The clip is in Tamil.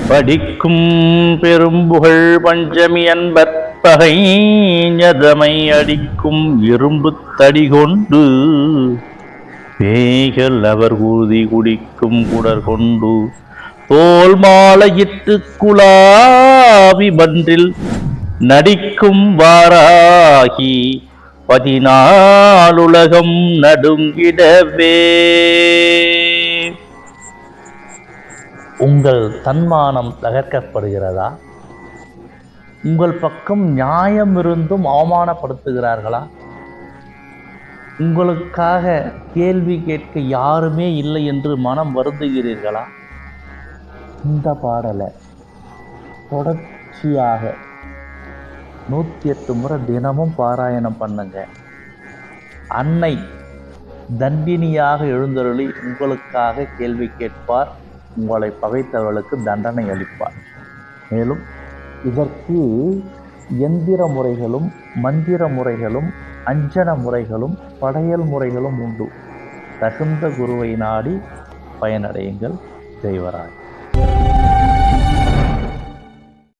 படிக்கும் பெரும்புகழ் பஞ்சமி அன்பற்பகை ஞதமை அடிக்கும் இரும்பு தடி கொண்டு பேய்கள் அவர் ஊதி குடிக்கும் குடர் கொண்டு தோல் மாலையிட்டு குலாவி பன்றில் நடிக்கும் வாராகி 14 உலகம் நடுங்கிடவே. உங்கள் தன்மானம் தகர்க்கப்படுகிறதா? உங்கள் பக்கம் நியாயம் இருந்தும் அவமானப்படுத்துகிறார்களா? உங்களுக்காக கேள்வி கேட்க யாருமே இல்லை என்று மனம் வருந்துகிறீர்களா? இந்த பாடலை தொடர்ச்சியாக 108 முறை தினமும் பாராயணம் பண்ணுங்க. அன்னை தண்டினியாக எழுந்தருளி உங்களுக்காக கேள்வி கேட்பார், உங்களை பகைத்தவர்களுக்கு தண்டனை அளிப்பார். மேலும் இதற்கு எந்திர முறைகளும் மந்திர முறைகளும் அஞ்சன முறைகளும் படையல் முறைகளும் உண்டு. தகுந்த குருவை நாடி பயனடையுங்கள். தெய்வராய்.